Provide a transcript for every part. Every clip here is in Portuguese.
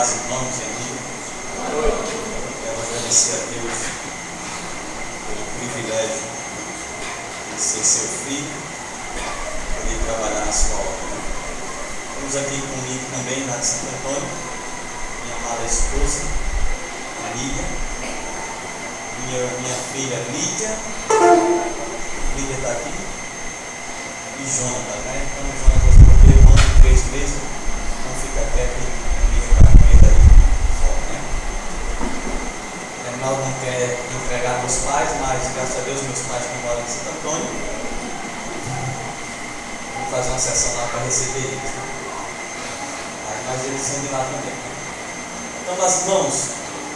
paz, irmãos e amigos. Quero agradecer a Deus pelo privilégio de ser seu filho, poder trabalhar na sua obra. Temos aqui comigo também, lá de Santo Antônio, minha amada esposa, a Lídia, minha filha Lídia está aqui, e Jonathan, né? Então, Jonathan, você um ano e 3 meses, não fica quieto e fica com ele aí fora, né? Reinaldo não quer entregar meus pais, mas graças a Deus meus pais que moram em Santo Antônio, vou fazer uma sessão lá para receber eles, né? Mas eles são de lá também. Então, meus irmãos,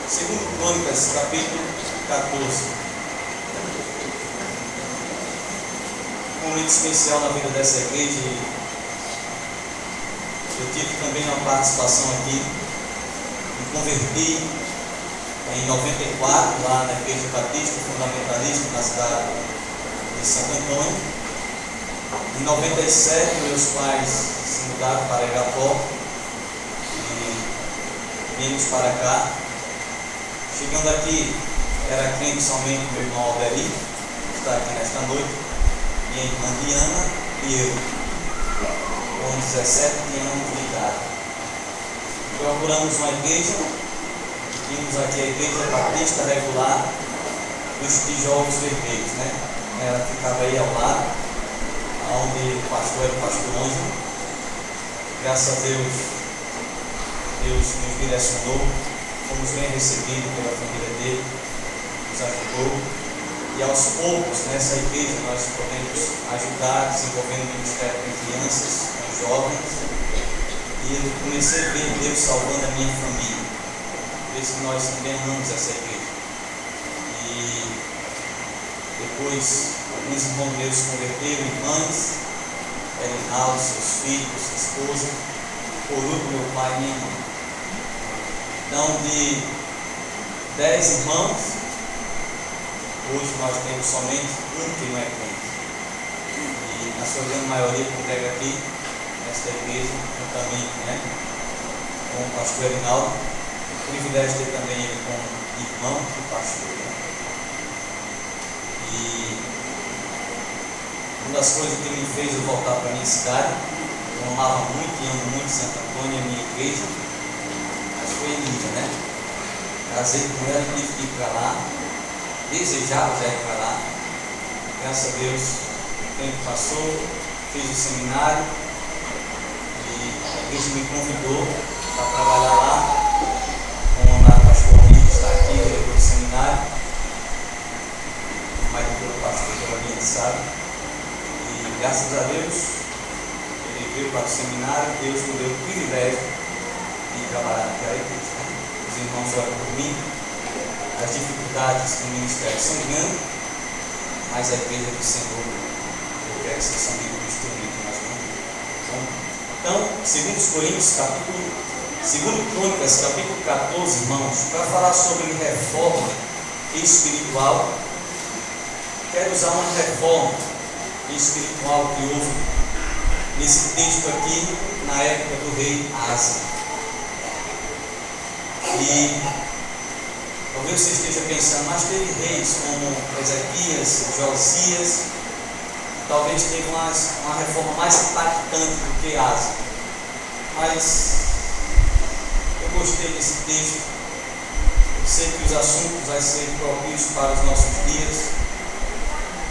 segundo Crônicas, capítulo 14. Um momento especial na vida dessa igreja. Eu tive também uma participação aqui. Me converti em 94, lá na Igreja Batista Fundamentalista, na cidade de Santo Antônio. Em 97, meus pais se mudaram para Igapó e viemos para cá. Chegando aqui, era crente somente meu irmão Alberi, que está aqui nesta noite. Minha irmã Diana e eu, com 17 anos de idade. Procuramos uma igreja, vimos aqui a Igreja Batista Regular dos Tijolos Vermelhos, né? Ela ficava aí ao lado, onde o pastor era o pastor Ângelo. Graças a Deus, Deus nos direcionou, fomos bem recebidos pela família dele, nos ajudou. E aos poucos, nessa igreja, nós podemos ajudar, desenvolvendo o ministério com crianças, com jovens. E eu comecei a ver Deus salvando a minha família. Por isso nós também amamos essa igreja. E depois, alguns irmãos meus se converteram, irmãs, Reinaldo, seus filhos, sua esposa. Por último, meu pai e minha mãe. Então, de 10 irmãos, hoje nós temos somente um que não é crente. E a sua grande maioria congrega aqui, nesta igreja, juntamente, né, com o pastor Reinaldo. O privilégio de ter também ele como irmão e pastor. Né? E uma das coisas que me fez eu voltar para a minha cidade, eu amava muito e amo muito Santo Antônio, a minha igreja, mas foi Lídia, né? Casei com ela e tive que ir para lá. Desejava já ir para lá. Graças a Deus, o tempo passou, fiz o seminário e a igreja me convidou para trabalhar lá com o amado pastor amigo que está aqui, diretor do seminário, mais do que o pastor pela minha sabe. E graças a Deus, ele veio para o seminário, Deus me deu o privilégio de trabalhar naquela igreja. Né? Os irmãos oram por mim. As dificuldades do ministério são grandes, mas a igreja do Senhor, eu quero que vocês são amigos do instrumento, nós vamos. Então, segundo Crônicas, capítulo 14, irmãos, para falar sobre reforma espiritual, quero usar uma reforma espiritual que houve nesse texto aqui, na época do rei Asa. E talvez você esteja pensando, mas teve reis como Ezequias, Josias, talvez teve uma reforma mais impactante do que Asa. Mas eu gostei desse texto. Eu sei que os assuntos vão ser propícios para os nossos dias.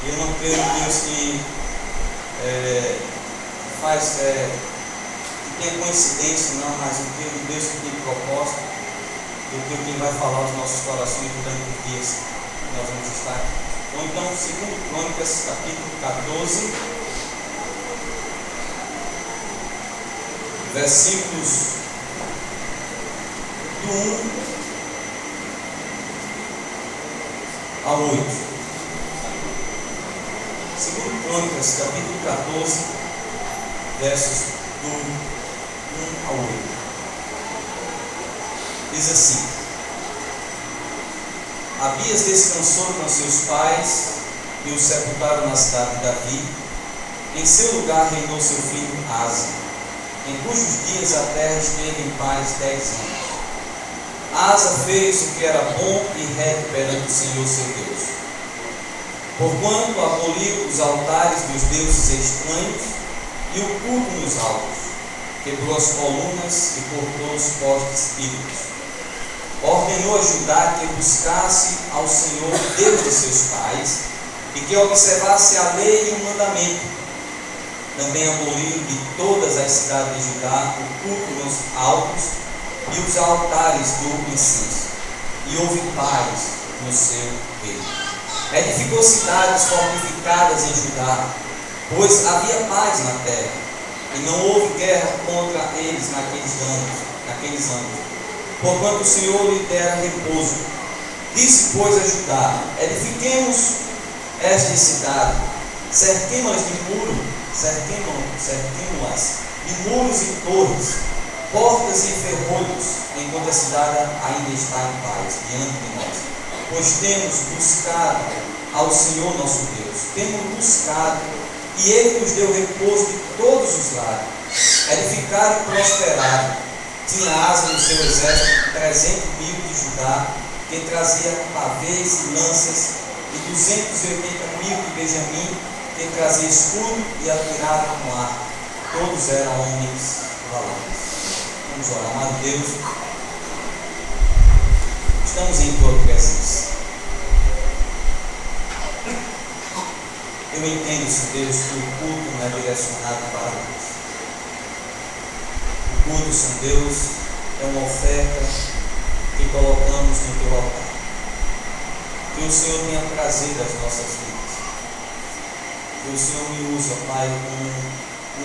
E eu não creio em Deus que tem coincidência, não, mas eu creio em Deus que tem propósito. Do que quem vai falar aos nossos corações durante os dias que nós vamos estar aqui. Ou então, segundo Crônicas, capítulo 14, versículos do 1 ao 8. Segundo Crônicas, capítulo 14, versos do 1 ao 8. Diz assim: Abias descansou com seus pais e o sepultaram na cidade de Davi. Em seu lugar reinou seu filho Asa, em cujos dias a terra esteve em paz 10 anos. Asa fez o que era bom e reto perante o Senhor seu Deus. Porquanto aboliu os altares dos deuses estranhos e o culto nos altos, quebrou as colunas e cortou os postes ídolos. Ordenou a Judá que buscasse ao Senhor, Deus de seus pais, e que observasse a lei e o mandamento. Também aboliu de todas as cidades de Judá o culto nos altos e os altares do incenso, e houve paz no seu reino. Edificou cidades fortificadas em Judá, pois havia paz na terra, e não houve guerra contra eles naqueles anos, porquanto o Senhor lhe dera repouso. Disse, pois, a Judá: edifiquemos esta cidade, cerquemo-las de muro, cerquemo-las de muros e torres, portas e ferrolhos, enquanto a cidade ainda está em paz diante de nós. Pois temos buscado ao Senhor nosso Deus, temos buscado, e Ele nos deu repouso de todos os lados. Edificaram e prosperaram. Tinha asa no seu exército 300.000 de Judá, que trazia pavês e lanças, e 280.000 de Benjamim, que trazia escudo e atirava com arco. Todos eram homens valentes. Vamos orar. Amado Deus, estamos em tua presença. Eu entendo, Senhor Deus, que o culto não é direcionado para nós. O culto, Senhor Deus, é uma oferta que colocamos no teu altar. Que o Senhor tenha prazer das nossas vidas. Que o Senhor me usa, Pai, como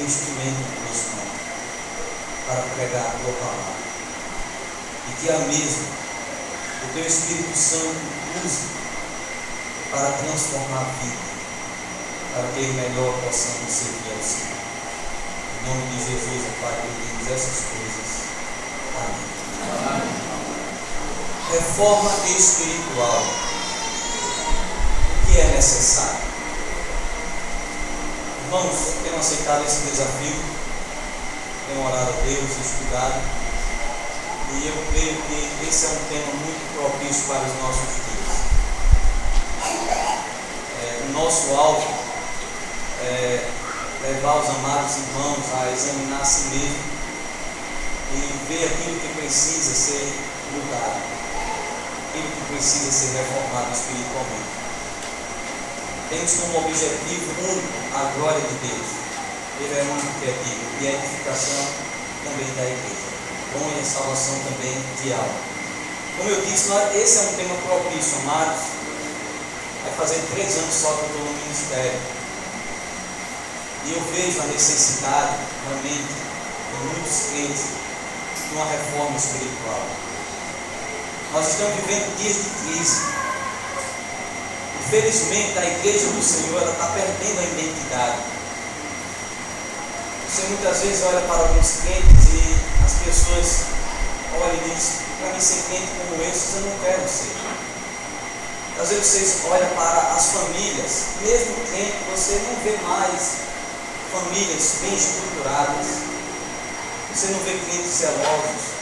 um instrumento de tuas mãos para pregar a tua palavra. E que a mesma, o teu Espírito Santo use para transformar a vida, para que melhor possamos servir ao Senhor. Em nome de Jesus, Pai, pedimos essas coisas. Amém. Amém. Reforma espiritual. O que é necessário? Irmãos, tenho aceitado esse desafio, tenho orado a Deus, estudado, e eu creio que esse é um tema muito propício para os nossos dias. O nosso alvo é levar os amados irmãos a examinar a si mesmo e ver aquilo que precisa ser mudado, aquilo que precisa ser reformado espiritualmente. Temos como objetivo único a glória de Deus. Ele é o único que é digno, e a edificação também da igreja, bom, e a salvação também de alma. Como eu disse, esse é um tema propício, amados. Vai fazer 3 anos só que eu estou no ministério. E eu vejo a necessidade, realmente, de muitos crentes, de uma reforma espiritual. Nós estamos vivendo dias de crise. Infelizmente, a igreja do Senhor está perdendo a identidade. Você muitas vezes olha para alguns crentes e as pessoas olham e dizem: para mim ser crente como esses, eu não quero ser. Às vezes vocês olham para as famílias, mesmo crente, você não vê mais famílias bem estruturadas. Você não vê crentes zelosos.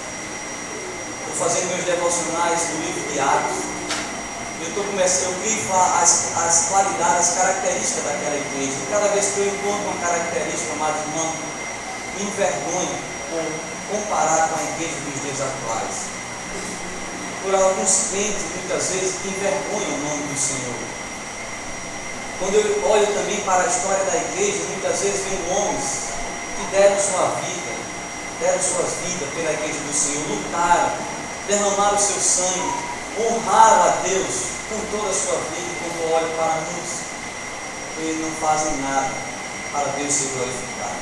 Estou fazendo meus devocionais do livro de Atos. Eu grifo as qualidades, as características daquela igreja. E cada vez que eu encontro uma característica, amado irmão, me envergonho por comparar com a igreja dos dias atuais. Por alguns crentes, muitas vezes, que envergonham o nome do Senhor. Quando eu olho também para a história da igreja, muitas vezes vejo homens que deram suas vidas pela igreja do Senhor, lutaram, derramaram seu sangue, honraram a Deus com toda a sua vida. E quando eu olho para muitos, eles não fazem nada para Deus ser glorificado.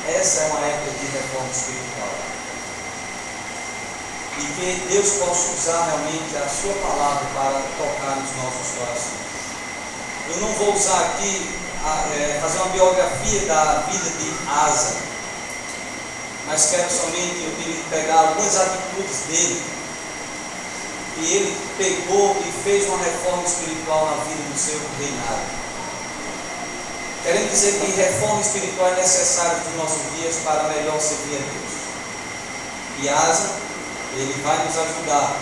Essa é uma época de reforma espiritual. E que Deus possa usar realmente a sua palavra para tocar nos nossos corações. Eu não vou usar aqui, fazer uma biografia da vida de Asa, mas quero somente pegar algumas atitudes dele, que ele pegou e fez uma reforma espiritual na vida do seu reinado. Querendo dizer que reforma espiritual é necessária nos nossos dias para melhor servir a Deus. E Asa Ele vai nos ajudar,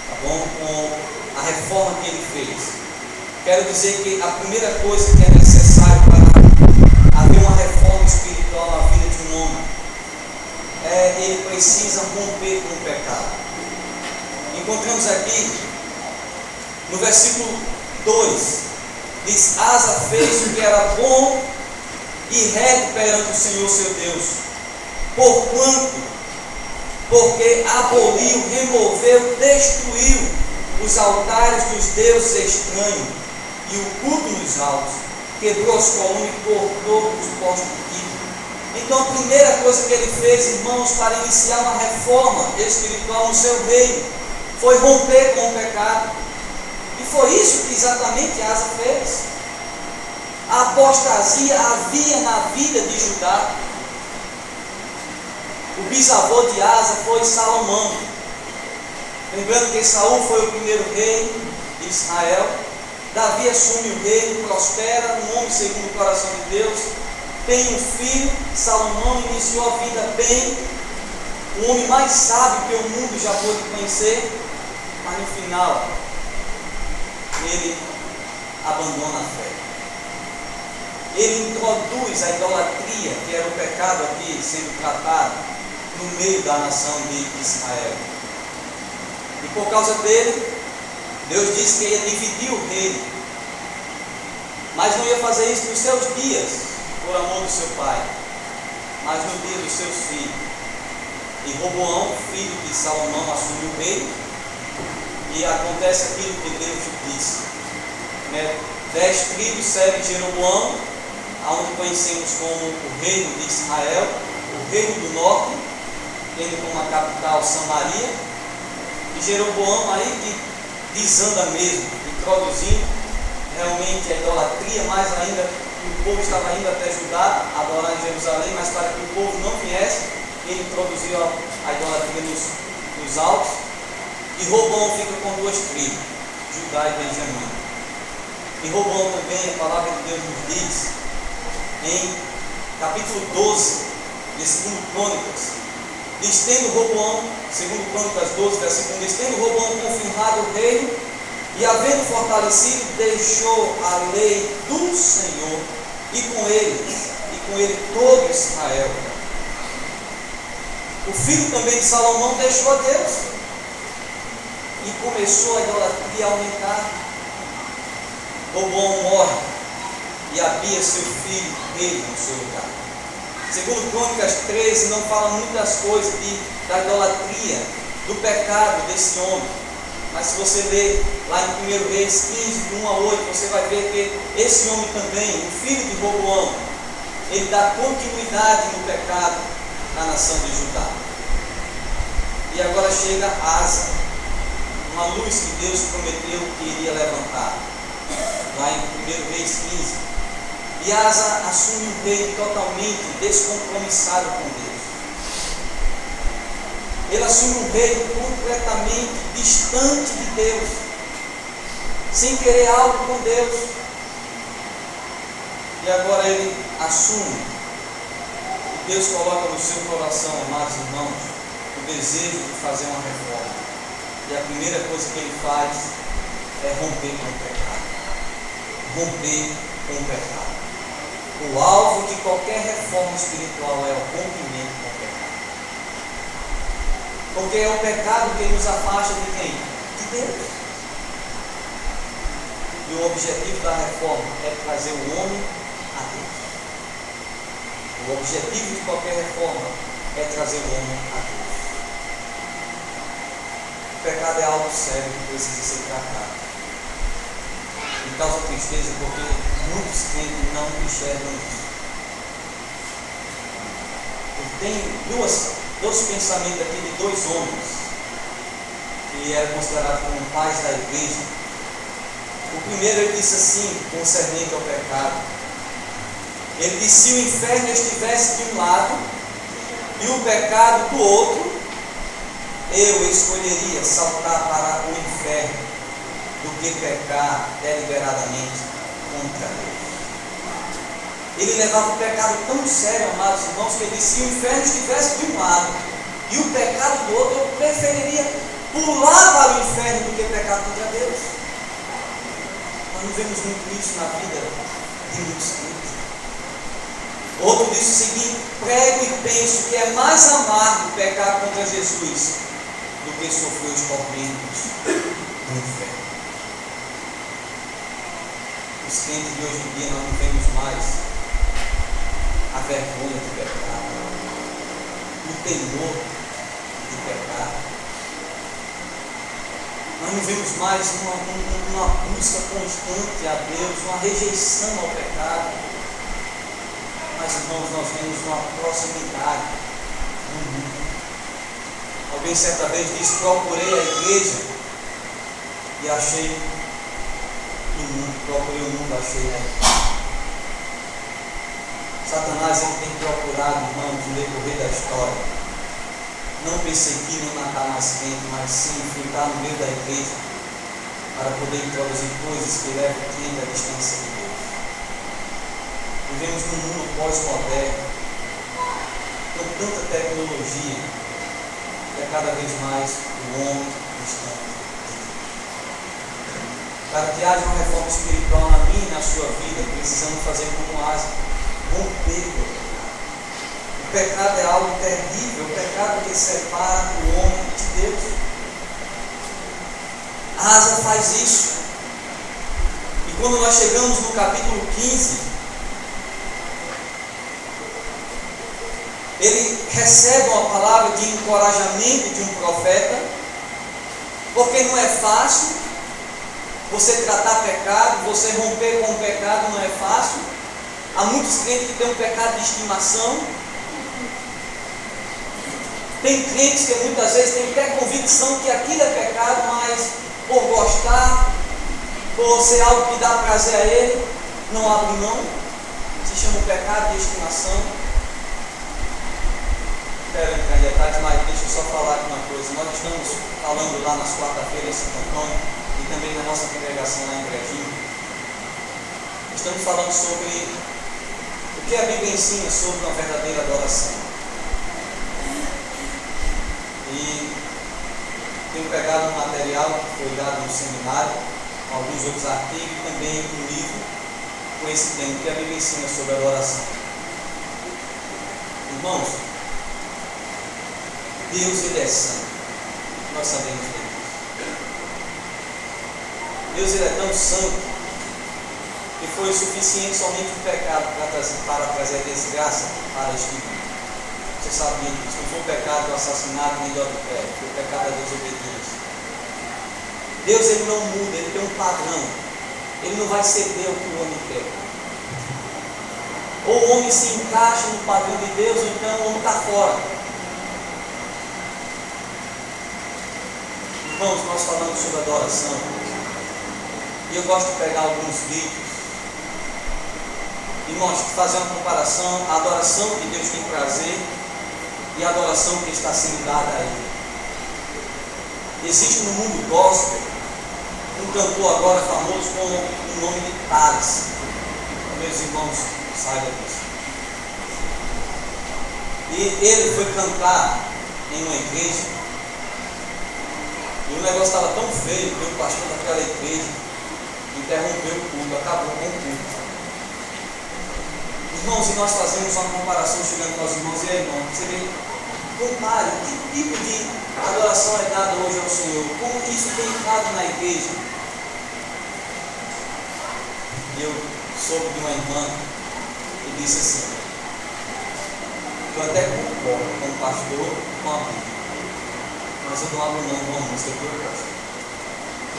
tá bom? Com a reforma que ele fez. Quero dizer que a primeira coisa que é necessária para haver uma reforma espiritual na vida de um homem ele precisa romper com o pecado. Encontramos aqui no versículo 2, diz: Asa fez o que era bom e reto perante o Senhor seu Deus, porque aboliu, removeu, destruiu os altares dos deuses estranhos e o culto nos altos, quebrou as colunas e cortou os postos de ídolo. Então a primeira coisa que ele fez, irmãos, para iniciar uma reforma espiritual no seu reino, foi romper com o pecado. E foi isso que exatamente Asa fez. A apostasia havia na vida de Judá. O bisavô de Asa foi Salomão. Lembrando que Saul foi o primeiro rei de Israel. Davi assume o reino, prospera, um homem segundo o coração de Deus. Tem um filho, Salomão iniciou a vida bem, o homem mais sábio que o mundo já pôde conhecer, mas no final ele abandona a fé. Ele introduz a idolatria, que era o pecado aqui sendo tratado, no meio da nação de Israel. E por causa dele, Deus disse que ia dividir o reino, mas não ia fazer isso nos seus dias, por amor do seu pai, mas no dia dos seus filhos. E Roboão, filho de Salomão, assumiu o reino, e acontece aquilo que Deus disse, 10 tribos seguem Jeroboão, aonde conhecemos como o reino de Israel, o reino do norte, tendo como a capital Samaria, e Jeroboão aí que desanda mesmo, introduzindo realmente a idolatria, mais ainda o povo estava indo até Judá, adorar em Jerusalém, mas para que o povo não viesse, ele introduziu a idolatria nos altos, e Roboão fica com 2 tribos, Judá e Benjamim. E Roboão também, a palavra de Deus nos diz, em capítulo 12, de 2 Crônicas, diz: tendo Roboão, 2 Crônicas 12, versículo 1, diz: tendo Roboão confirmado o reino, e havendo fortalecido, deixou a lei do Senhor, e com ele todo Israel. O filho também de Salomão deixou a Deus, e começou a idolatria a aumentar. Roboão morre, e Abia, seu filho, reina no seu lugar. Segundo Crônicas 13, não fala muitas coisas da idolatria, do pecado desse homem. Mas se você ler lá em 1 Reis 15, de 1 a 8, você vai ver que esse homem também, o filho de Roboão, ele dá continuidade no pecado na nação de Judá. E agora chega Asa, uma luz que Deus prometeu que iria levantar, lá em 1 Reis 15. E Asa assume um reino totalmente descompromissado com Deus. Ele assume um reino completamente distante de Deus, sem querer algo com Deus. E agora ele assume, e Deus coloca no seu coração, amados irmãos, o desejo de fazer uma reforma. E a primeira coisa que ele faz é romper com o pecado. Romper com o pecado. O alvo de qualquer reforma espiritual é o rompimento com o pecado. Porque é o pecado que nos afasta de quem? De Deus. E o objetivo da reforma é trazer o homem a Deus. O objetivo de qualquer reforma é trazer o homem a Deus. O pecado é algo sério que precisa ser tratado. Me causa tristeza porque muitos crentes não enxergam isso. Eu tenho dois pensamentos aqui de 2 homens que eram considerados como pais da igreja. O primeiro, ele disse assim, concernente ao pecado. Ele disse: se o inferno estivesse de um lado e o pecado do outro, eu escolheria saltar para o inferno do que pecar deliberadamente contra Deus. Ele levava o pecado tão sério, amados irmãos, que ele disse: se o inferno estivesse de um lado e o pecado do outro, eu preferiria pular para o inferno do que pecar contra Deus. Nós não vemos muito isso na vida de muitos crentes. Outro diz o seguinte: prego e penso que é mais amargo pecar contra Jesus do que sofrer os tormentos do inferno. Os crentes de hoje em dia, nós não vemos mais a vergonha de pecar, o temor de pecar. Nós não vemos mais uma busca constante a Deus, uma rejeição ao pecado. Mas, irmãos, nós vemos uma proximidade no mundo. Alguém certa vez disse: procurei a igreja e achei no mundo. Procurei o mundo, achei a igreja. Satanás, ele tem procurado, irmãos, no decorrer da história, não perseguir, não matar mais crente, mas sim ficar no meio da igreja para poder introduzir coisas que levam o crente à distância de Deus. Vivemos num mundo pós-moderno, com tanta tecnologia, que é cada vez mais o homem distante de Deus. Para que haja uma reforma espiritual na minha e na sua vida, precisamos fazer como Asa, romper com o pecado. O pecado é algo terrível, o pecado que separa o homem de Deus. Asa faz isso. E quando nós chegamos no capítulo 15, ele recebe uma palavra de encorajamento de um profeta, porque não é fácil você tratar pecado, você romper com o pecado, não é fácil. Há muitos crentes que têm um pecado de estimação. Tem crentes que muitas vezes têm até convicção que aquilo é pecado, mas por gostar, por ser algo que dá prazer a ele, não abre mão. Se chama o pecado de estimação. Quero entrar em detalhes, mas deixa eu só falar aqui uma coisa. Nós estamos falando lá nas quarta-feiras em Santo Antônio e também na nossa congregação lá em Brejinho. Estamos falando sobre o que a Bíblia ensina sobre uma verdadeira adoração. E tenho pegado um material que foi dado no seminário, alguns outros artigos e também um livro com esse tema, que a Bíblia ensina sobre adoração. Irmãos, Deus, ele é santo. Nós sabemos disso. Deus, ele é tão santo que foi suficiente somente o pecado para trazer desgraça para este mundo. Você sabia disso? Não foi o pecado do assassinato nem do adultério, foi o pecado da desobediência. Deus, ele não muda, ele tem um padrão. Ele não vai ceder ao que o homem quer. Ou o homem se encaixa no padrão de Deus, ou então o homem está fora. Irmãos, nós falamos sobre adoração, e eu gosto de pegar alguns vídeos e fazer uma comparação, a adoração que Deus tem prazer e a adoração que está sendo dada a Ele. Existe no mundo gospel um cantor agora famoso com o nome de Thales. Meus irmãos saibam disso. E ele foi cantar em uma igreja. E o negócio estava tão feio que o pastor daquela igreja interrompeu o culto, acabou com o culto. Irmãos, e nós fazemos uma comparação chegando com os irmãos, e aí, irmão, você vê, compare que tipo de adoração é dada hoje ao Senhor, como que isso tem entrado na igreja. E eu soube de uma irmã que disse assim: eu até concordo com o pastor, com a Bíblia, mas eu não abro mão de uma música que eu gosto.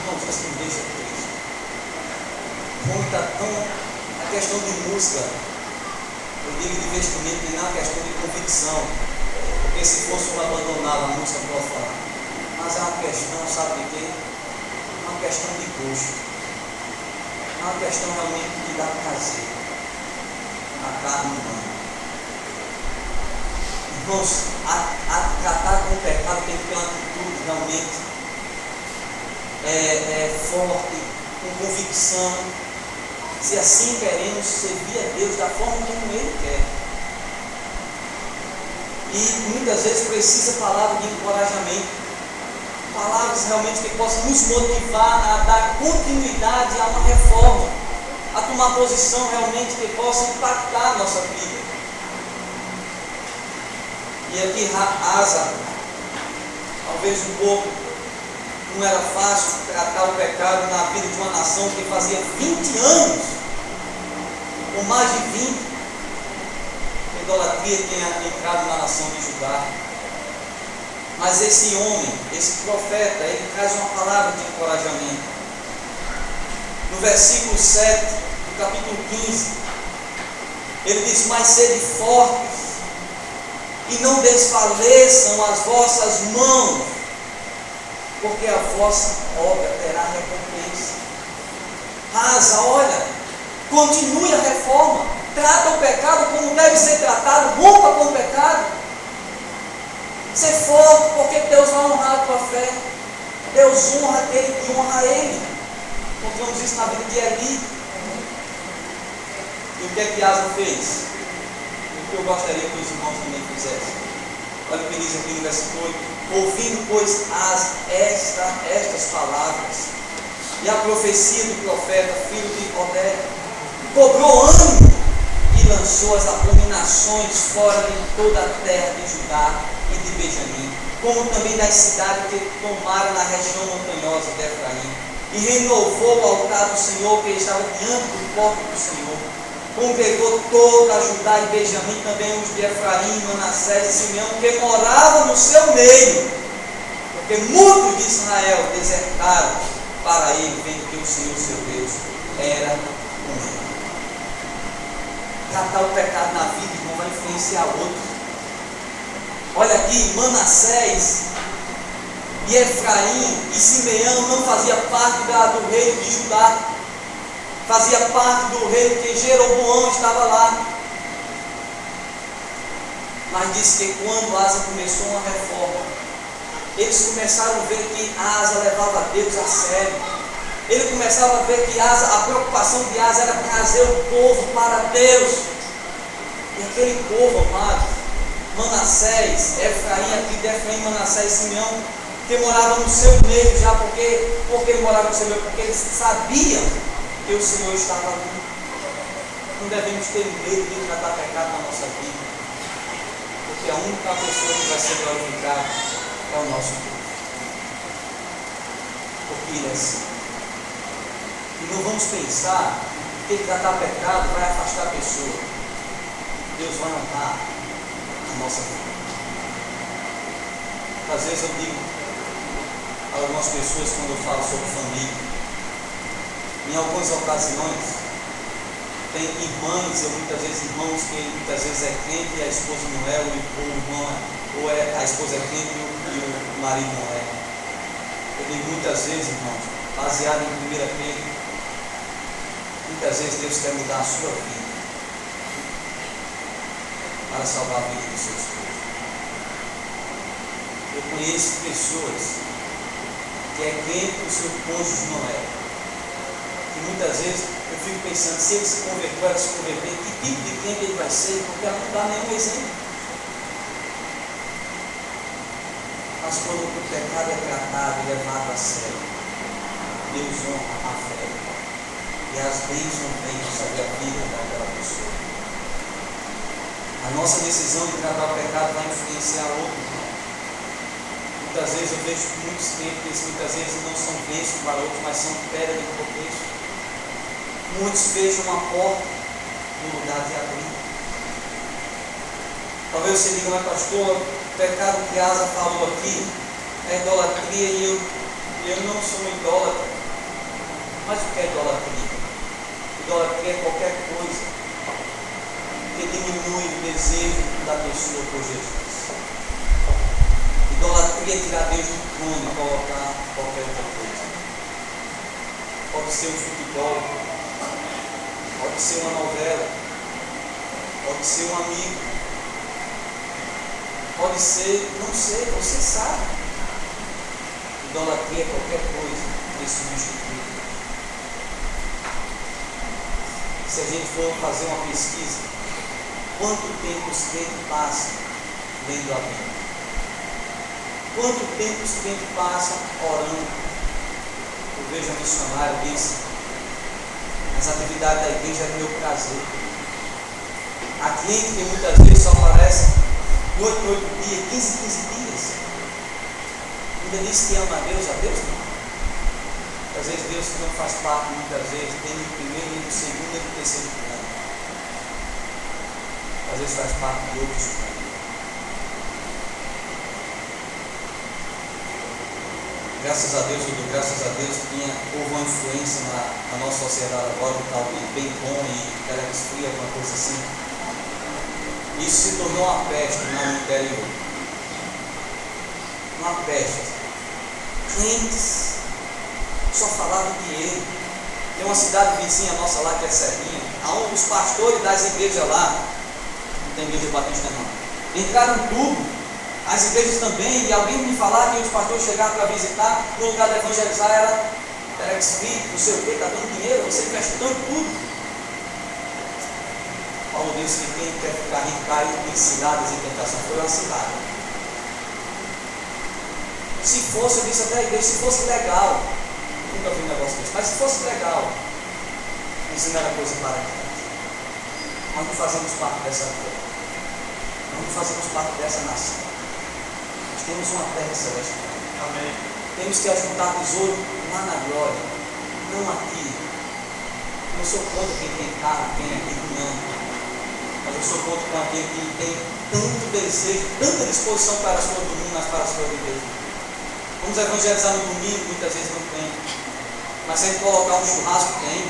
Irmãos, isso me deixa triste. Como está tão. A questão de música, eu digo de investimento, nem na questão de convicção, porque se fosse um abandonar a música profana, mas é uma questão, sabe de quê? É uma questão de gosto, é uma questão realmente de dar prazer à carne humana. Irmãos, a tratar com o pecado tem que ter uma atitude realmente forte, com convicção, se assim queremos servir a Deus da forma como Ele quer. E muitas vezes precisa palavras de encorajamento, palavras realmente que possam nos motivar a dar continuidade a uma reforma, a tomar posição realmente que possa impactar a nossa vida. E aqui Asa, talvez um pouco, não era fácil tratar o pecado na vida de uma nação que fazia 20 anos, ou mais de 20, a idolatria tinha entrado na nação de Judá. Mas esse homem, esse profeta, ele traz uma palavra de encorajamento. No versículo 7, do capítulo 15, ele diz: mas sede fortes, e não desfaleçam as vossas mãos, porque a vossa obra terá recompensa. Asa, olha, continue a reforma, trata o pecado como deve ser tratado, rompa com o pecado. Ser forte, porque Deus vai honrar a tua fé. Deus honra aquele que honra ele. Encontramos isso na vida de Eli. E o que é que Asa fez? O que eu gostaria que os irmãos também fizessem. Olha o que diz aqui no versículo 8: ouvindo, pois, estas palavras e a profecia do profeta, filho de Oded, cobrou ânimo e lançou as abominações fora de toda a terra de Judá e de Benjamim, como também das cidades que tomaram na região montanhosa de Efraim, e renovou o altar do Senhor que estava diante do corpo do Senhor. Congregou toda a Judá e Benjamim, também os de Efraim, Manassés e Simeão, que moravam no seu meio, porque muitos de Israel desertaram para ele, vendo que o Senhor seu Deus era com ele. Tratar o pecado na vida, irmão, vai influenciar outros. Olha aqui, Manassés e Efraim e Simeão não fazia parte do reino de Judá, fazia parte do reino que Jeroboão estava lá. Mas diz que quando Asa começou uma reforma, eles começaram a ver que Asa levava Deus a sério. Ele começava a ver que a preocupação de Asa era trazer o povo para Deus. E aquele povo, amado, Manassés, Efraim, aqui de Efraim, Manassés e Simeão, que moravam no seu meio já, porque moravam no seu meio, porque eles sabiam que o Senhor estava ali. Não devemos ter medo de tratar pecado na nossa vida, porque a única pessoa que vai ser glorificada é o nosso Deus, porque Ele é assim. E não vamos pensar que tratar pecado vai afastar a pessoa. Deus vai honrar a nossa vida. Às vezes eu digo a algumas pessoas, quando eu falo sobre família, em algumas ocasiões tem irmãs, ou muitas vezes irmãos, que muitas vezes é crente e a esposa não é, ou o irmão ou a esposa é crente e o marido não é. Eu digo muitas vezes, irmãos, baseado em 1 Pedro, muitas vezes Deus quer mudar a sua vida para salvar a vida dos seus filhos. Eu conheço pessoas que é crente e o seu cônjuge não é. E muitas vezes eu fico pensando, se ele se converter, ela se converter, que tipo de crente ele vai ser, porque ela não dá nenhum exemplo. Mas quando o pecado é tratado e levado a sério, Deus honra a fé. E as bênçãos vêm sobre a vida daquela pessoa. A nossa decisão de tratar o pecado vai influenciar outros. Muitas vezes eu vejo muitos crentes, muitas vezes não são bênçãos para outros, mas são pedra de tropeço. Muitos fecham uma porta no lugar de abrir. Talvez você diga, mas pastor, o pecado que Asa falou aqui é idolatria e eu não sou um idólatra. Mas o que é idolatria? Idolatria é qualquer coisa que diminui o desejo da pessoa por Jesus. Idolatria é tirar Deus do trono e colocar qualquer outra coisa. Pode ser um futebol, pode ser uma novela, pode ser um amigo, pode ser, não sei, você sabe. Idolatria é qualquer coisa que substitui. Se a gente for fazer uma pesquisa, quanto tempo os crentes passam lendo a Bíblia? Quanto tempo esse tempo passa orando? Eu vejo a missionária disse: as atividades da igreja é meu prazer. A cliente que muitas vezes só aparece de 8 em 8 dias, 15 em 15 dias. Ainda diz que ama a Deus não. Às vezes Deus não faz parte, muitas vezes, tem no primeiro, no segundo e no terceiro plano. Às vezes faz parte de outros planos. Graças a Deus, houve uma influência na nossa sociedade agora, um tal de bem bom e Alex Fria, alguma coisa assim. Isso se tornou uma peste no interior. Uma peste. Crentes só falavam de dinheiro. Tem uma cidade vizinha nossa lá, que é Serrinha, onde os pastores das igrejas lá, não tem igreja batista não, entraram tudo. As igrejas também, e alguém me falar que os pastores chegaram para visitar, no lugar de evangelizar era espírito, não sei o que, está dando dinheiro, você investe tanto tudo. Paulo disse que quem quer ficar rico cai em ciladas e tentação. Foi uma cilada. Se fosse, eu disse até a igreja, se fosse legal, nunca vi um negócio desse, mas se fosse legal, ensinar a coisa para trás. Nós não fazemos parte dessa coisa. Nós não fazemos parte dessa nação. Nós temos uma terra celestial. Amém. Temos que ajuntar tesouro lá na glória, não aqui. Eu sou contra quem tem carro, quem é rico, não. Mas eu sou contra com aquele que tem tanto desejo, tanta disposição para as coisas do mundo, mas para as coisas de Deus. Vamos evangelizar no domingo, muitas vezes não tem. Mas se a gente colocar um churrasco, tem.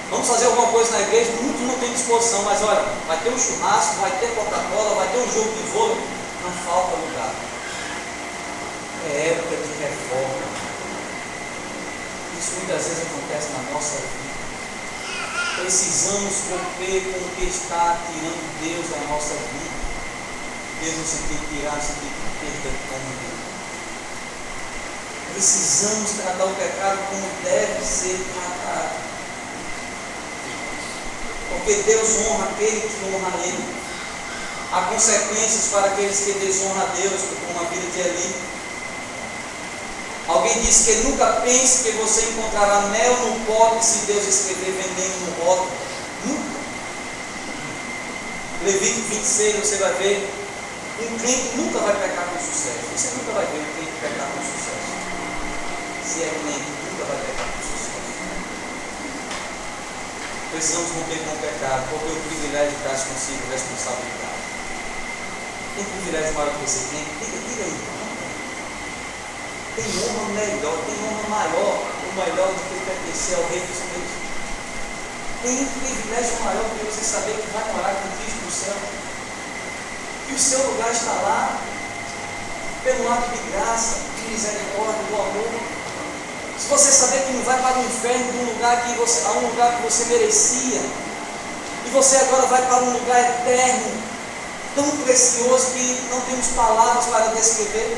Vamos fazer alguma coisa na igreja, muitos não têm disposição, mas olha, vai ter um churrasco, vai ter Coca-Cola, vai ter um jogo de vôlei, não falta lugar. É época de reforma. Isso muitas vezes acontece na nossa vida. Precisamos romper com o que está tirando Deus da nossa vida. Deus não se tem que tirar, se tem que perder como Deus. Precisamos tratar o pecado como deve ser tratado. Porque Deus honra aquele que honra a Ele. Há consequências para aqueles que desonram a Deus, como a vida de Eli. Alguém disse que nunca pense que você encontrará mel no pote se Deus escrever veneno no rótulo. Nunca. Levítico 26, você vai ver, um crente nunca vai pecar com sucesso. Você nunca vai ver um crente pecar com sucesso. Se é crente, nunca vai pecar com sucesso. Precisamos romper com o pecado, porque o privilégio traz consigo responsabilidade. Tem privilégio maior que você tem? Diga aí. Tem honra melhor, tem honra maior, ou melhor do que pertencer ao Rei dos Reis. Tem privilégio maior do que você saber que vai morar com Cristo no céu. Que o seu lugar está lá, pelo ato de graça, de misericórdia, do amor. Se você saber que não vai para o inferno, a um lugar que você merecia, e você agora vai para um lugar eterno, tão precioso que não temos palavras para descrever.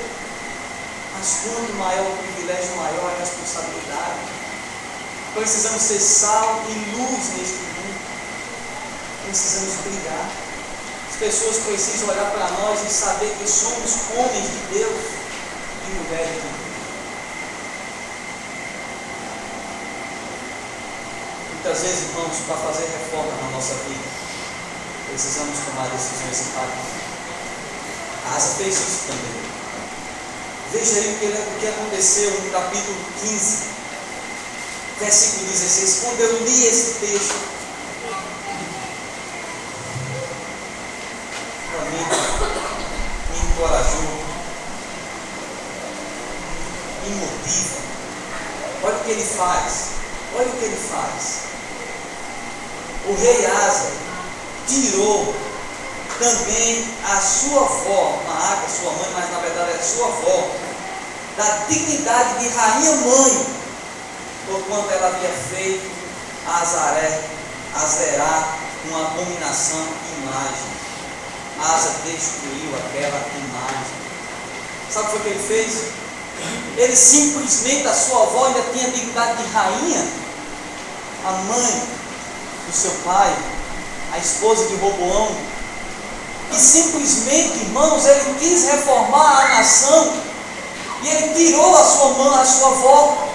Mas quanto maior o privilégio, maior a responsabilidade. Precisamos ser sal e luz neste mundo. Precisamos brilhar. As pessoas precisam olhar para nós e saber que somos homens de Deus e mulheres de Deus. Muitas vezes, irmãos, para fazer reforma na nossa vida, precisamos tomar decisões empáticas. A Asa fez isso também. Veja aí o que aconteceu no capítulo 15, versículo 16. Quando eu li esse texto, me encorajou, me motiva. Olha o que ele faz. Olha o que ele faz. O rei Asa tirou também a sua avó, Maaca, sua mãe, mas na verdade é a sua avó, da dignidade de rainha mãe, porquanto ela havia feito a Azerá uma abominação de imagem. Asa destruiu aquela imagem. Sabe o que foi que ele fez? Ele simplesmente, a sua avó ainda tinha a dignidade de rainha, a mãe do seu pai, a esposa de Roboão. E simplesmente, irmãos, ele quis reformar a nação e ele tirou a sua mãe, a sua avó,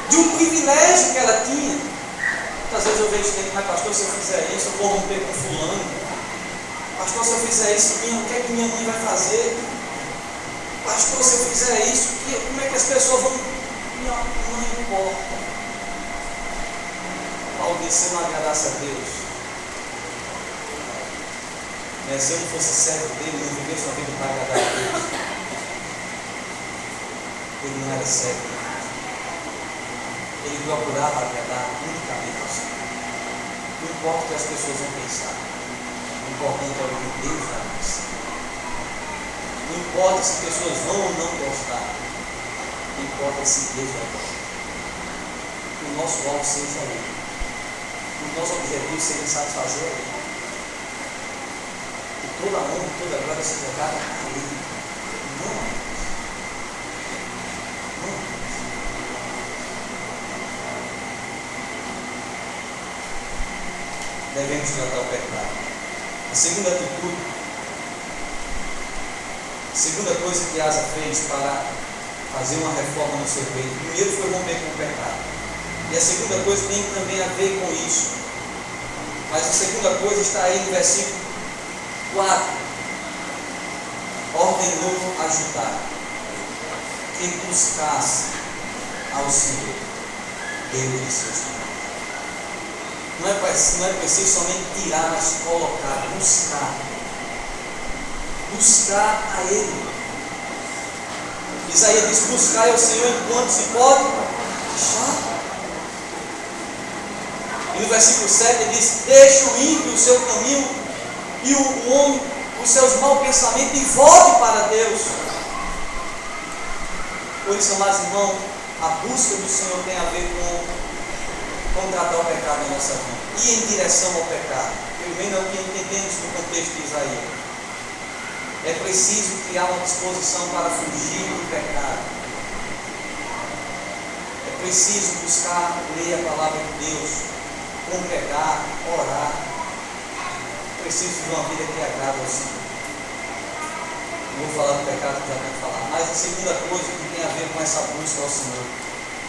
de um privilégio que ela tinha. Muitas vezes eu vejo gente, mas pastor, se eu fizer isso, eu vou romper com fulano. Pastor, se eu fizer isso, o que é que minha mãe vai fazer? Pastor, se eu fizer isso, como é que as pessoas vão... Não importa. Paulo disse, se eu não agradasse a Deus, né, se eu não fosse servo dele, não vivesse uma vida para agradar a Deus, ele não era servo. Ele procurava agradar unicamente ao Senhor. Não importa o que as pessoas vão pensar. O importante é o que Deus vai pensar. Não importa se as pessoas vão ou não gostar. Não importa se Deus vai gostar. Que o nosso alvo seja Ele. O nosso objetivo seja satisfazer a Ele. Que toda honra, toda glória seja dada a Ele. Não a nós. Não a nós. Devemos tratar o pecado. A segunda atitude, a segunda coisa que Asa fez para fazer uma reforma no seu reino, primeiro foi romper com o pecado. E a segunda coisa tem também a ver com isso. Mas a segunda coisa está aí no versículo 4. Ordenou a Judá que buscasse ao Senhor, Deus de seus pais. Não é preciso somente tirar, mas colocar, buscar. Buscar a Ele. Isaías diz, buscar ao Senhor enquanto se pode achar. E no versículo 7 ele diz, deixe o ímpio o seu caminho e o homem os seus maus pensamentos e volte para Deus. Por isso, amados irmãos, a busca do Senhor tem a ver com tratar o pecado na nossa vida. E em direção ao pecado. Pelo menos é o que entendemos no contexto de Isaías. É preciso criar uma disposição para fugir do pecado. É preciso buscar ler a palavra de Deus, congregar, orar. É preciso de uma vida que agrada ao Senhor. Não vou falar do pecado que já tenho falado. Mas a segunda coisa que tem a ver com essa busca ao Senhor,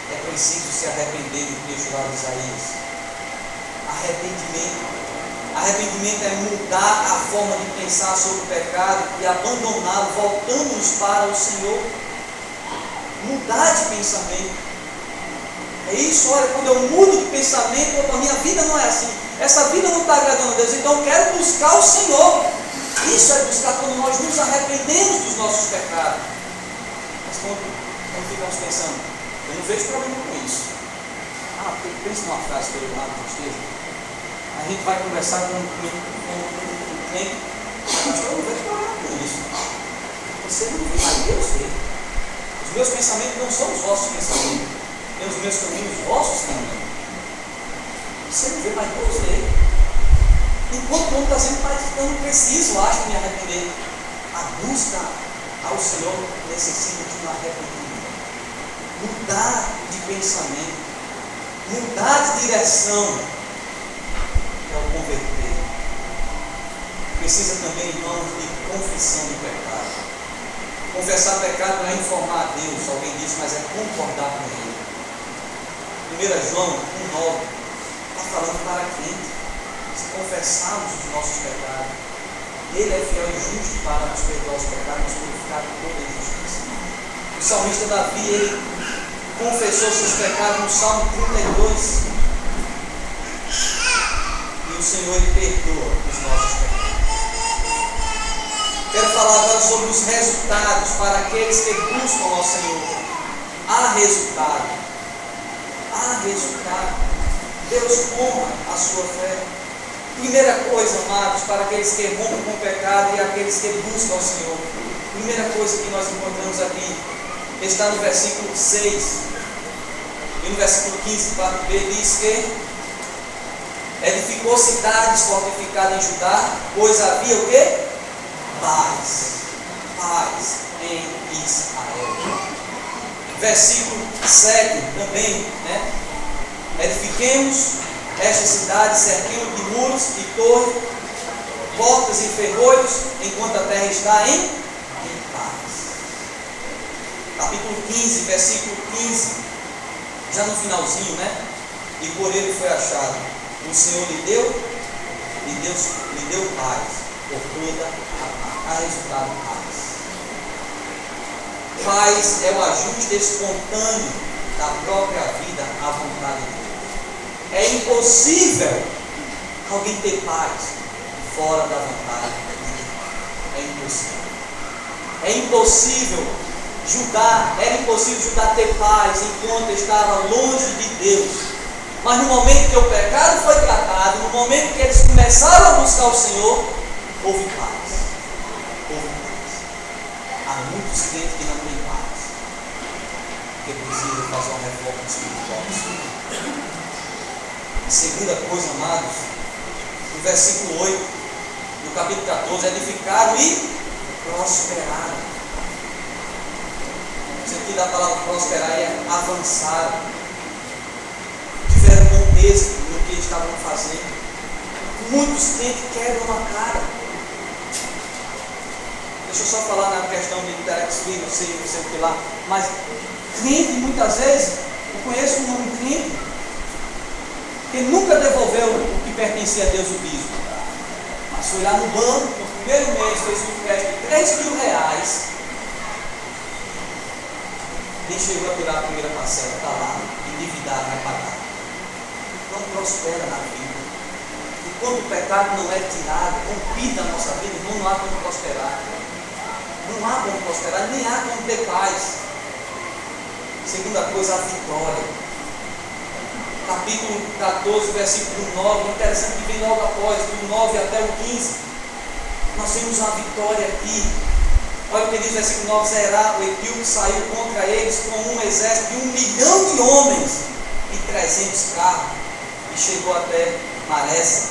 é preciso se arrepender do texto lá de Isaías. Arrependimento. Arrependimento é mudar a forma de pensar sobre o pecado e abandoná-lo, voltando-nos para o Senhor. Mudar de pensamento. É isso, olha, quando eu mudo de pensamento, a minha vida não é assim. Essa vida não está agradando a Deus, então eu quero buscar o Senhor. Isso é buscar quando nós nos arrependemos dos nossos pecados. Mas quando ficamos pensando, eu não vejo problema com isso. Pensa numa frase pelo lado de tristeza. A gente vai conversar com um cliente. Eu não vejo problema com isso. Você não vê, mas Deus vê. Os meus pensamentos não são os vossos pensamentos. Nem os meus caminhos, os vossos caminhos. Você não vê, mas Deus vê. Enquanto o mundo está dizendo, mas eu não preciso, acho, me arrepender. A busca ao Senhor necessita de um arrependimento. Mudar de pensamento. Mudar de direção. É o converter. Precisa também, irmãos, de confissão de pecado. Confessar pecado não é informar a Deus, alguém disse, mas é concordar com Ele. 1 João 1,9 está falando para crente. Se confessarmos os nossos pecados, Ele é fiel e justo para nos perdoar os pecados, nos purificar de toda injustiça. O salmista Davi, ele confessou seus pecados no Salmo 32. E o Senhor, Ele perdoa os nossos pecados. Quero falar agora sobre os resultados para aqueles que buscam ao Senhor. Há resultado. Há resultado. Deus honra a sua fé. Primeira coisa, amados, para aqueles que rompem com o pecado e aqueles que buscam ao Senhor. Primeira coisa que nós encontramos aqui está no versículo 6. E no versículo 15, 4b, diz que edificou cidades fortificadas em Judá, pois havia o quê? Paz. Paz em Israel. Versículo 7 também, né? Edifiquemos esta cidade, cerquemos de muros e torres, portas e ferrolhos, enquanto a terra está em paz. Capítulo 15, versículo 15, já no finalzinho, né? E por ele foi achado. O Senhor lhe deu paz por toda a resultado paz. Paz é o ajuste espontâneo da própria vida à vontade de Deus. É impossível alguém ter paz fora da vontade de Deus. É impossível. É impossível era impossível Judá ter paz enquanto estava longe de Deus. Mas no momento que o pecado foi tratado, no momento que eles começaram a buscar o Senhor, houve paz. Houve paz. Há muitos crentes que não têm paz, porque precisam fazer uma reforma espiritual. A segunda coisa, amados, no versículo 8, do capítulo 14, edificaram e prosperaram. O sentido da palavra prosperar é avançar. Tiveram bom êxito no que estavam fazendo. Muitos crentes quebram a cara. Deixa eu só falar na questão de Terex Filho, não sei o que lá. Mas crente, muitas vezes, eu conheço um crente que nunca devolveu o que pertencia a Deus, o dízimo. Mas foi lá no banco, no primeiro mês, fez um crédito de R$3.000. Nem chegou a tirar a primeira parcela, está lá, endividado, vai pagar. Não prospera na vida. E quando o pecado não é tirado, compita a nossa vida, irmão, não há como prosperar. Não há como prosperar, nem há como ter paz. Segunda coisa, a vitória. Capítulo 14, versículo 9, interessante que vem logo após, do 9 até o 15. Nós temos uma vitória aqui. Olha o que diz o versículo 9: Zerá, o etíope, saiu contra eles com um exército de 1 milhão de homens e 300 carros, e chegou até Maressa.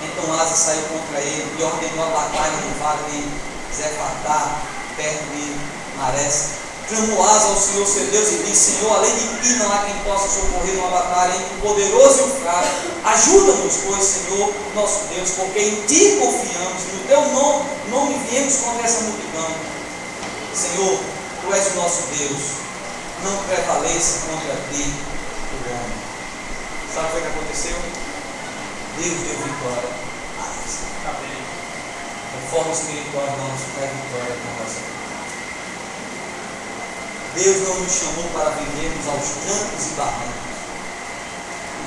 Então Asa saiu contra ele e ordenou a batalha no vale de Zefatá, perto de Maressa. Clamou Asa ao Senhor seu Deus e disse: Senhor, além de ti não há quem possa socorrer numa batalha entre o poderoso e o fraco. Ajuda-nos, pois, Senhor, nosso Deus, porque em ti confiamos, no teu nome viemos contra essa multidão. Senhor, tu és o nosso Deus, não prevaleça contra ti o homem. Sabe o que aconteceu? Deus deu vitória a Asa. De forma espiritual, irmãos, é vitória com você. Deus não nos chamou para vivermos aos trancos e barrancos.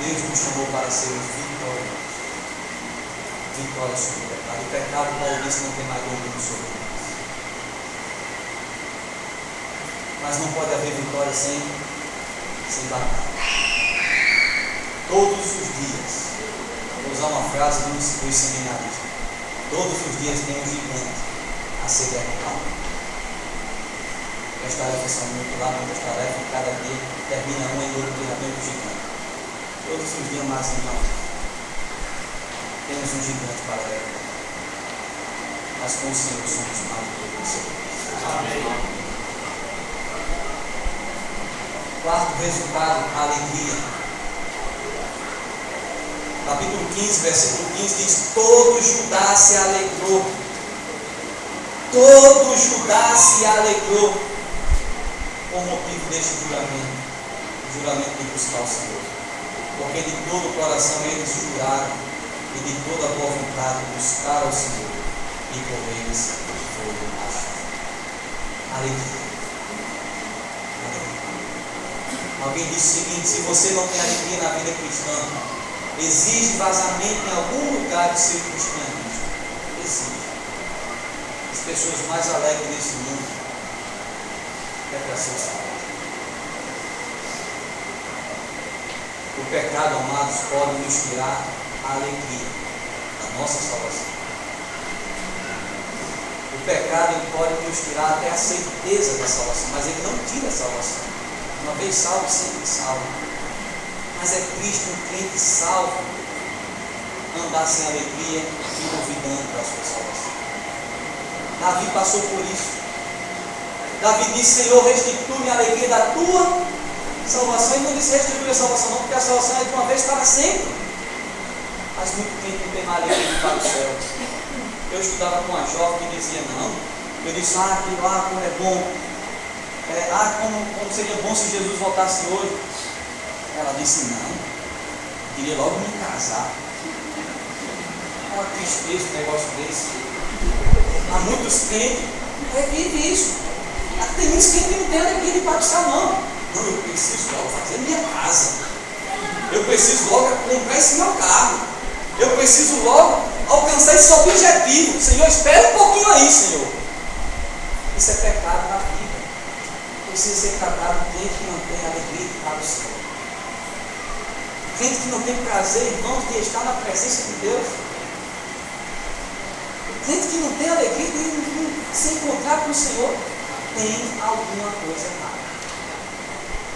Deus nos chamou para sermos vitoriosos. Vitória sobre o pecado. O pecado, Paulo disse, não tem mais domínio sobre nós. Mas não pode haver vitória sem batalha. Todos os dias, vou usar uma frase dos seminaristas, todos os dias tem um gigante a ser derrotado. As tarefas são muito lá, muitas tarefas, e cada dia termina uma e outra vem um gigante. Todos os dias mais então, temos um gigante para derrotar. Mas com o Senhor somos mais do que vencedores. Amém. Quarto resultado, a alegria. Capítulo 15, versículo 15 diz: todo Judá se alegrou. Todo Judá se alegrou por motivo deste juramento, o juramento de buscar o Senhor. Porque de todo o coração eles juraram e de toda a boa vontade buscaram o Senhor, e por eles foi achado. Alegria. Alguém disse o seguinte: se você não tem alegria na vida cristã, exige vazamento em algum lugar de seu cristianismo. Exige. As pessoas mais alegres desse mundo é para ser salvo. O pecado, amados, pode nos tirar a alegria da nossa salvação. O pecado pode nos tirar até a certeza da salvação, mas ele não tira a salvação. Uma vez salvo, sempre salvo. Mas é triste um crente salvo andar sem alegria e duvidando da sua salvação. Davi passou por isso. Davi disse: Senhor, restitui-me a alegria da tua salvação. E não disse restitui a salvação não, porque a salvação é de uma vez para sempre. Mas muito tempo não tem mais alegria para o céu. Eu estudava com uma jovem que dizia, não. Eu disse, aquilo lá, como é bom. Como seria bom se Jesus voltasse hoje. Ela disse, não. Queria logo me casar. É uma tristeza um negócio desse. Há muitos crentes vive isso. Tem muitos crentes que não tem alegria de participar, não. Não, eu preciso logo fazer minha casa. Eu preciso logo comprar esse meu carro. Eu preciso logo alcançar esse objetivo. Senhor, espera um pouquinho aí, Senhor. Isso é pecado na vida. Precisa ser tratado crente que não tem alegria de estar no Senhor. Crente que não tem prazer, irmãos, de estar na presença de Deus. Crente que não tem alegria de se encontrar com o Senhor, tem alguma coisa errada.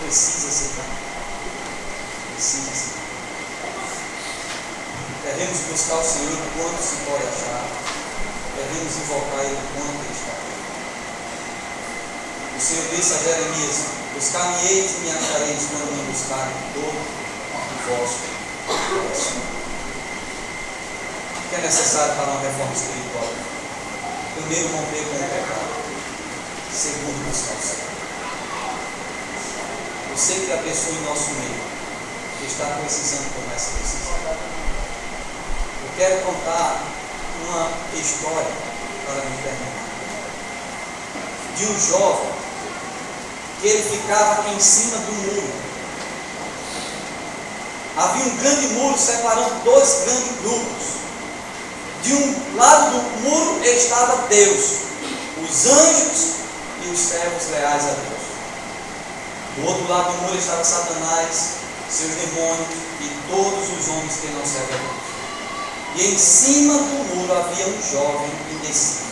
Precisa ser tratado. Precisa ser tratado. Devemos buscar o Senhor enquanto se pode achar. Devemos invocar Ele enquanto Ele está aqui. O Senhor disse a Jeremias, buscar-me-eis e me achareis quando me buscarem todo o vosso coração. O que é necessário para uma reforma espiritual? Primeiro, romper com o pecado. Segundo, buscar o Senhor. Eu sei que a pessoa em nosso meio está precisando como essa decisão. Eu quero contar uma história para me terminar. De um jovem que ele ficava em cima do muro. Havia um grande muro separando dois grandes grupos. De um lado do muro estava Deus, os anjos e os servos leais a Deus. Do outro lado do muro estava Satanás, seus demônios e todos os homens que não servem a Deus. E em cima do muro havia um jovem indeciso,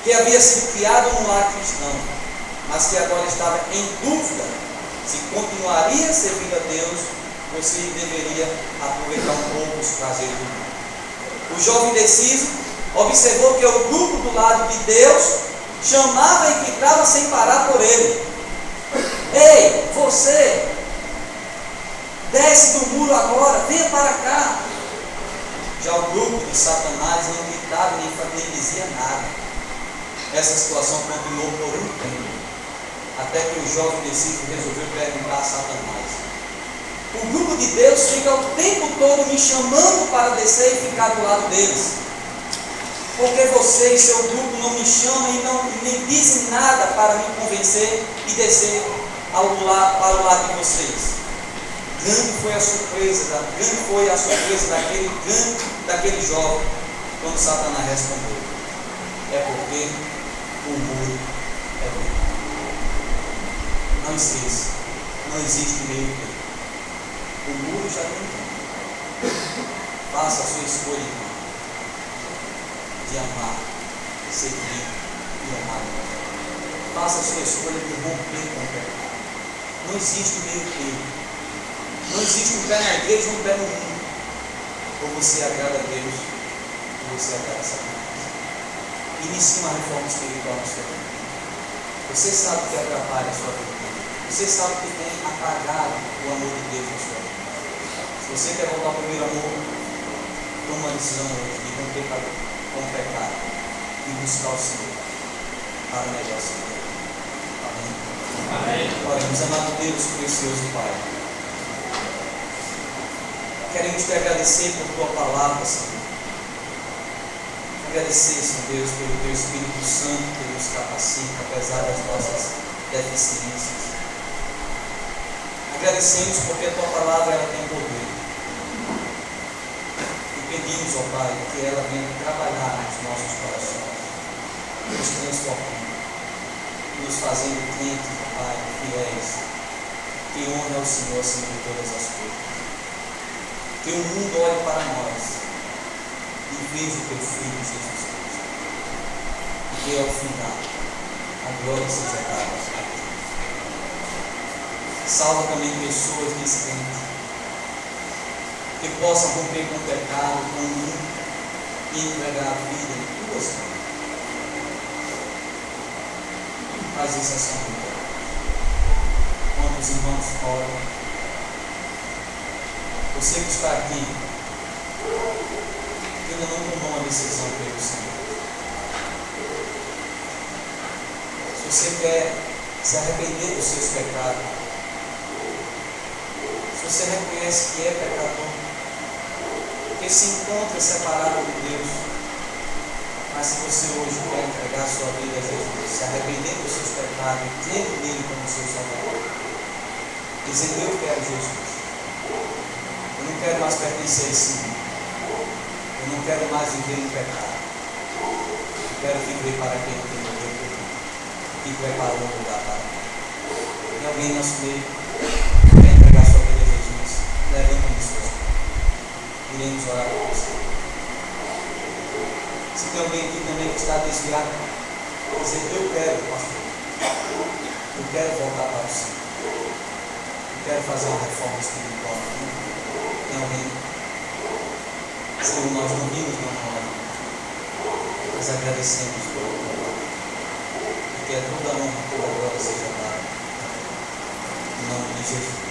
que havia sido criado num lar cristão, mas que agora estava em dúvida se continuaria servindo a Deus ou se deveria aproveitar um pouco os prazeres do mundo. O jovem indeciso observou que o grupo do lado de Deus chamava e gritava sem parar por ele. Ei, você, desce do muro agora, venha para cá. Já o grupo de Satanás não gritava nem dizia nada. Essa situação continuou por um tempo, até que o jovem indeciso resolveu perguntar a Satanás: o grupo de Deus fica o tempo todo me chamando para descer e ficar do lado deles. Porque você e seu grupo não me chamam e nem dizem nada para me convencer e descer para o lado de vocês. Grande foi a surpresa daquele jovem quando Satanás respondeu: é porque o muro é verdade. Não esqueça, não existe meio termo. O muro já tem. Faça a sua escolha, irmão, de amar, seguir e amar. Faça a sua escolha de romper com o pecado. Não existe meio termo. Não existe um pé na igreja e um pé no mundo. Ou você agrada a Deus, ou você agrada a Satanás. Inicie uma reforma espiritual na sua vida. Você sabe que atrapalha a sua vida. Você sabe que tem apagado o amor de Deus na sua vida. Se você quer voltar ao primeiro amor, toma uma decisão hoje de romper com o pecado e buscar o Senhor para o negócio dele. Amém? Amém. Oremos, amado Deus, precioso Pai. Queremos te agradecer por tua palavra, Senhor. Agradecer, Senhor Deus, pelo teu Espírito Santo que nos capacita, apesar das nossas deficiências. Agradecemos porque a tua palavra ela tem poder. E pedimos, ó Pai, que ela venha trabalhar nos nossos corações, nos transformando, nos fazendo crentes, ó Pai, fiéis, que honra ao Senhor acima de todas as coisas. Que o mundo olhe para nós e veja o teu Filho Jesus Cristo. E que ao final a glória seja dada a ti. Salva também pessoas descrentes que possam romper com o pecado, com o mundo e entregar a vida em tuas mãos. Faz isso assim comigo. Quantos irmãos oram? Você que está aqui, que ainda não tomou uma decisão pelo Senhor. Se você quer se arrepender dos seus pecados, se você reconhece que é pecador, que se encontra separado de Deus, mas se você hoje quer entregar sua vida a Jesus, se arrepender dos seus pecados e crer nele como seu Salvador, dizer: eu quero Jesus, eu não quero mais pertencer a esse mundo, eu não quero mais viver no pecado, eu quero viver para aquele que morreu por mim, que preparou um lugar para mim. E alguém no nosso meio quer entregar sua vida a Jesus, levanta-nos suas mãos, iremos orar por você. Se tem alguém aqui também que está desviado, dizer: eu quero, pastor, eu quero voltar para o Senhor, eu quero fazer uma reforma espiritual. Tem alguém? Senhor, nós não vimos na hora, mas agradecemos por tudo, porque toda honra, toda glória seja dada em nome de Jesus.